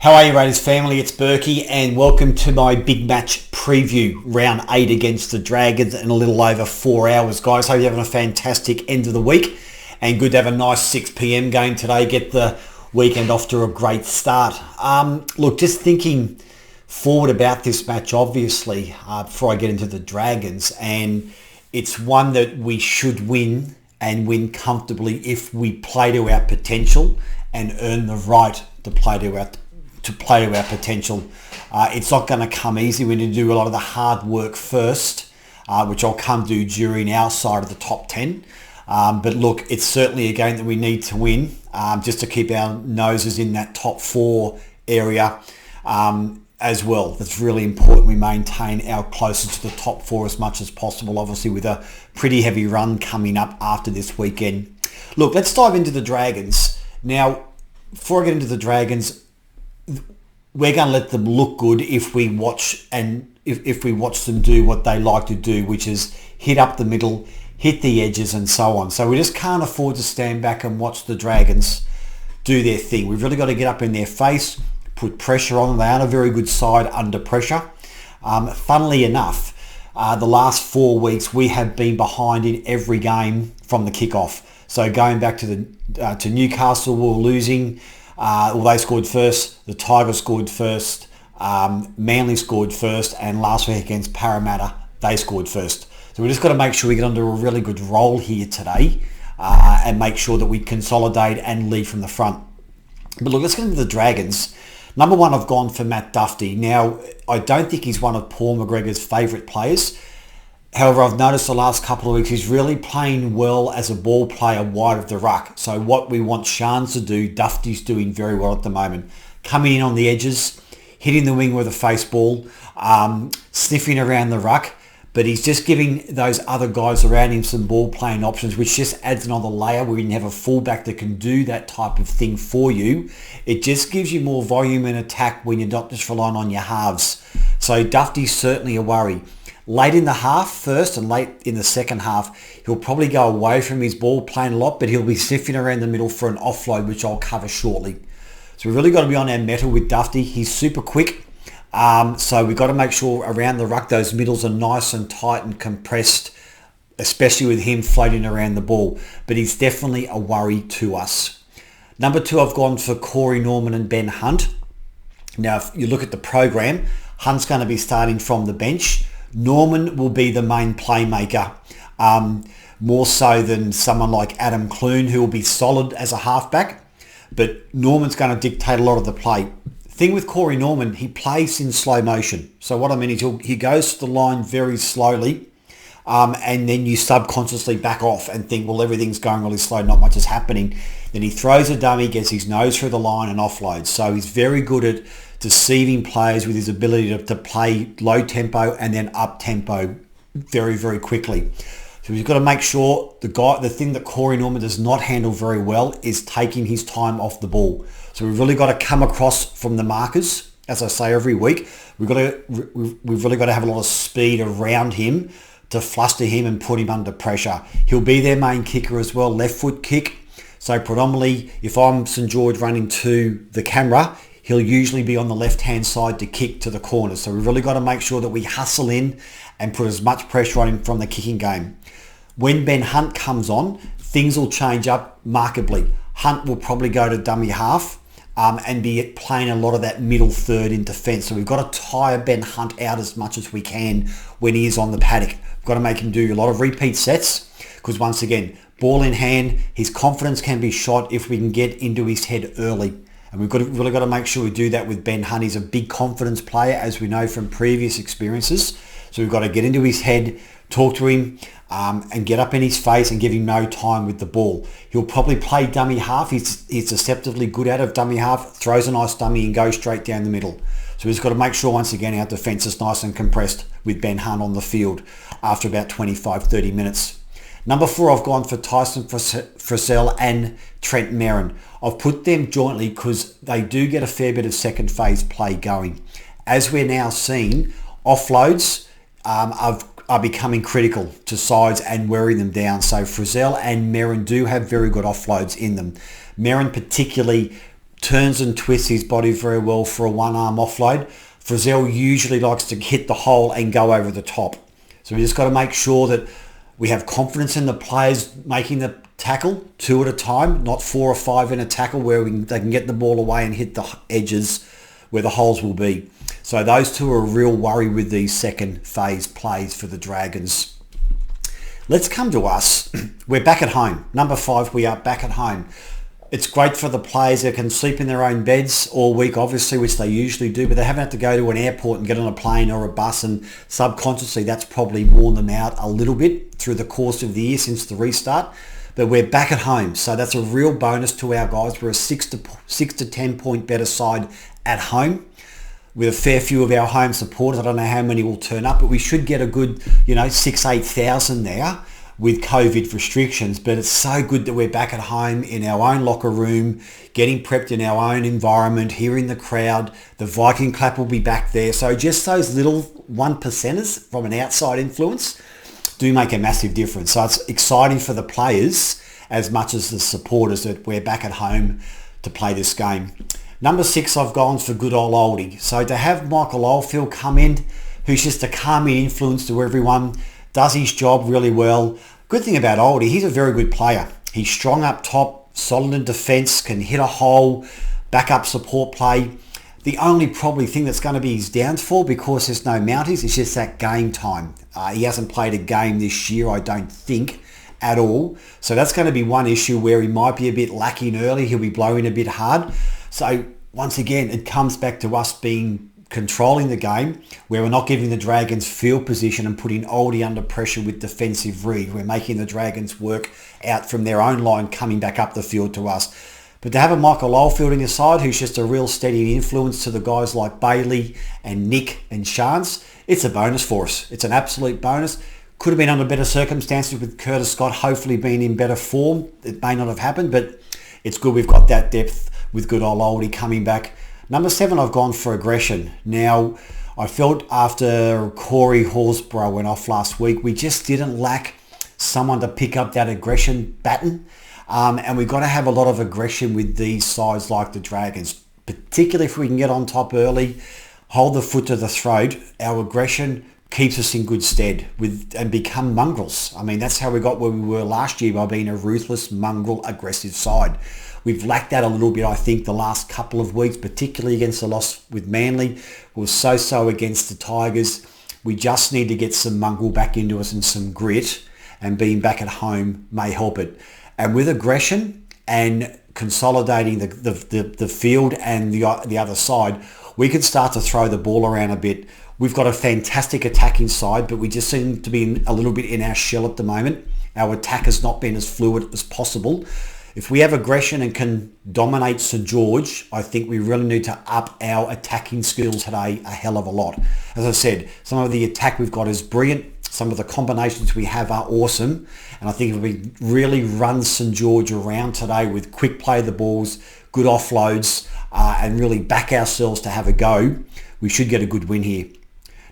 How are you, Raiders family? It's Bourkeys and welcome to my big match preview, round 8 against the Dragons in a little over 4 hours. Guys, hope you're having a fantastic end of the week and good to have a nice 6 p.m. game today. Get the weekend off to a great start. Look, just thinking forward about this match, obviously, before I get into the Dragons, and it's one that we should win and win comfortably if we play to our potential and earn the right to play to our potential. It's not going to come easy. We need to do a lot of the hard work first, which I'll come to during our side of the top 10. But look, it's certainly a game that we need to win just to keep our noses in that top 4 area as well. It's really important we maintain our closest to the top 4 as much as possible, obviously with a pretty heavy run coming up after this weekend. Look, let's dive into the Dragons. Now, before I get into the Dragons, we're going to let them look good if we watch them do what they like to do, which is hit up the middle, hit the edges and so on. So we just can't afford to stand back and watch the Dragons do their thing. We've really got to get up in their face, put pressure on them. They aren't a very good side under pressure. Funnily enough, the last 4 weeks we have been behind in every game from the kickoff. So going back to Newcastle, we were losing. They scored first, the Tigers scored first, Manly scored first, and last week against Parramatta, they scored first. So we just got to make sure we get under a really good roll here today and make sure that we consolidate and lead from the front. But look, let's get into the Dragons. Number 1, I've gone for Matt Duffy. Now, I don't think he's one of Paul McGregor's favourite players. However, I've noticed the last couple of weeks he's really playing well as a ball player wide of the ruck. So what we want Shans to do, Duffy's doing very well at the moment. Coming in on the edges, hitting the wing with a face ball, sniffing around the ruck. But he's just giving those other guys around him some ball playing options, which just adds another layer where you have a fullback that can do that type of thing for you. It just gives you more volume in attack when you're not just relying on your halves. So Duffy's certainly a worry. Late in the half first and late in the second half, he'll probably go away from his ball playing a lot, but he'll be sniffing around the middle for an offload, which I'll cover shortly. So we've really got to be on our mettle with Duffy. He's super quick. So we've got to make sure around the ruck those middles are nice and tight and compressed, especially with him floating around the ball. But he's definitely a worry to us. Number 2, I've gone for Corey Norman and Ben Hunt. Now, if you look at the program, Hunt's going to be starting from the bench. Norman will be the main playmaker, more so than someone like Adam Clune, who will be solid as a halfback. But Norman's going to dictate a lot of the play. Thing with Corey Norman, he plays in slow motion. So what I mean is he goes to the line very slowly, and then you subconsciously back off and think, well, everything's going really slow, not much is happening. Then he throws a dummy, gets his nose through the line and offloads. So he's very good at deceiving players with his ability to play low tempo and then up tempo very, very quickly. So we've got to make sure the thing that Corey Norman does not handle very well is taking his time off the ball. So we've really got to come across from the markers, as I say every week. We've really got to have a lot of speed around him to fluster him and put him under pressure. He'll be their main kicker as well, left foot kick. So predominantly, if I'm St George running to the camera, he'll usually be on the left-hand side to kick to the corner. So we've really got to make sure that we hustle in and put as much pressure on him from the kicking game. When Ben Hunt comes on, things will change up markedly. Hunt will probably go to dummy half and be playing a lot of that middle third in defence. So we've got to tire Ben Hunt out as much as we can when he is on the paddock. We've got to make him do a lot of repeat sets because once again, ball in hand, his confidence can be shot if we can get into his head early. And we've really got to make sure we do that with Ben Hunt. He's a big confidence player, as we know from previous experiences. So we've got to get into his head, talk to him, and get up in his face and give him no time with the ball. He'll probably play dummy half. He's deceptively good out of dummy half, throws a nice dummy and goes straight down the middle. So we've got to make sure, once again, our defence is nice and compressed with Ben Hunt on the field after about 25-30 minutes. Number 4, I've gone for Tyson Frizzell and Trent Merrin. I've put them jointly because they do get a fair bit of second phase play going. As we're now seeing, offloads are becoming critical to sides and wearing them down. So Frizzell and Merrin do have very good offloads in them. Merrin particularly turns and twists his body very well for a one-arm offload. Frizzell usually likes to hit the hole and go over the top. So we just got to make sure that we have confidence in the players making the tackle 2 at a time, not 4 or 5 in a tackle where they can get the ball away and hit the edges where the holes will be. So those two are a real worry with these second phase plays for the Dragons. Let's come to us. We're back at home. Number 5, we are back at home. It's great for the players that can sleep in their own beds all week, obviously, which they usually do, but they haven't had to go to an airport and get on a plane or a bus, and subconsciously that's probably worn them out a little bit through the course of the year since the restart. But we're back at home, so that's a real bonus to our guys. We're a 6 to 10 point better side at home with a fair few of our home supporters. I don't know how many will turn up, but we should get a good, 6,000-8,000 there with COVID restrictions. But it's so good that we're back at home in our own locker room, getting prepped in our own environment, hearing the crowd. The Viking clap will be back there. So just those little 1%ers from an outside influence do make a massive difference. So it's exciting for the players as much as the supporters that we're back at home to play this game. Number 6, I've gone for good old Oldie. So to have Michael Oldfield come in, who's just a calming influence to everyone, does his job really well. Good thing about Oldie, he's a very good player. He's strong up top, solid in defence, can hit a hole, back up support play. The only probably thing that's going to be his downfall, because there's no Mounties, is just that game time. He hasn't played a game this year, I don't think, at all. So that's going to be one issue where he might be a bit lacking early. He'll be blowing a bit hard. So once again, it comes back to us controlling the game, where we're not giving the Dragons field position and putting Oldie under pressure with defensive read. We're making the Dragons work out from their own line, coming back up the field to us. But to have a Michael Oldfield in your side, who's just a real steady influence to the guys like Bailey and Nick and Shans, it's a bonus for us. It's an absolute bonus. Could have been under better circumstances with Curtis Scott hopefully being in better form. It may not have happened, but it's good we've got that depth with good old Oldie coming back. Number 7, I've gone for aggression. Now, I felt after Corey Horsburgh went off last week, we just didn't lack someone to pick up that aggression baton. And we've got to have a lot of aggression with these sides like the Dragons, particularly if we can get on top early, hold the foot to the throat. Our aggression keeps us in good stead and become mongrels. I mean, that's how we got where we were last year, by being a ruthless, mongrel, aggressive side. We've lacked that a little bit, I think, the last couple of weeks, particularly against the loss with Manly. We were so against the Tigers. We just need to get some mongrel back into us and some grit, and being back at home may help it. And with aggression and consolidating the field and the other side, we can start to throw the ball around a bit. We've got a fantastic attacking side, but we just seem to be a little bit in our shell at the moment. Our attack has not been as fluid as possible. If we have aggression and can dominate St George, I think we really need to up our attacking skills today a hell of a lot. As I said, some of the attack we've got is brilliant. Some of the combinations we have are awesome. And I think if we really run St George around today with quick play of the balls, good offloads, and really back ourselves to have a go, we should get a good win here.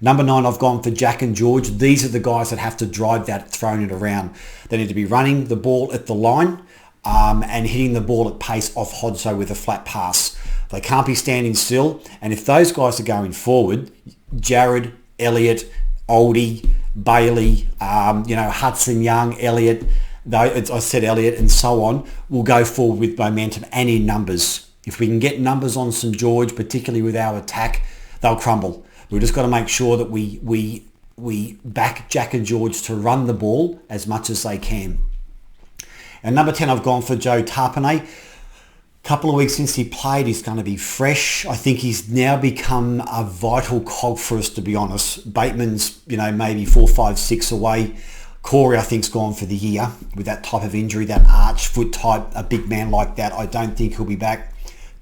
Number 9, I've gone for Jack and George. These are the guys that have to drive that, throwing it around. They need to be running the ball at the line, and hitting the ball at pace off Hodso with a flat pass. They can't be standing still. And if those guys are going forward, Jared, Elliott, Oldie, Bailey, Hudson Young, Elliott, I said Elliott, and so on, will go forward with momentum and in numbers. If we can get numbers on St George, particularly with our attack, they'll crumble. We've just got to make sure that we back Jack and George to run the ball as much as they can. And number 10, I've gone for Joe Tarpanay. Couple of weeks since he played, he's going to be fresh. I think he's now become a vital cog for us, to be honest. Bateman's, maybe 4, 5, 6 away. Corey, I think, has gone for the year with that type of injury, that arch foot type, a big man like that. I don't think he'll be back.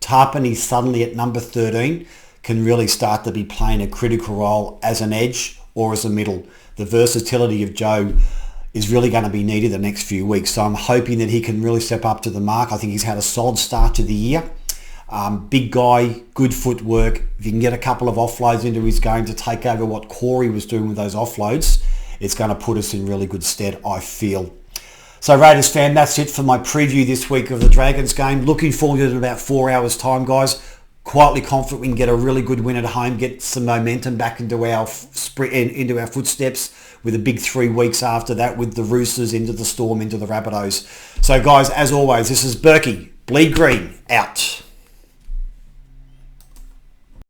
Tarpanay suddenly at number 13 can really start to be playing a critical role as an edge or as a middle. The versatility of Joe is really going to be needed the next few weeks. So I'm hoping that he can really step up to the mark. I think he's had a solid start to the year. Big guy, good footwork. If you can get a couple of offloads into his game to take over what Corey was doing with those offloads, it's going to put us in really good stead, I feel. So Raiders fan, that's it for my preview this week of the Dragons game. Looking forward to it in about 4 hours time, guys. Quietly confident we can get a really good win at home, get some momentum back into our footsteps with a big 3 weeks after that with the Roosters, into the Storm, into the Rabbitohs. So guys, as always, this is Bourkeys, Bleed Green, out.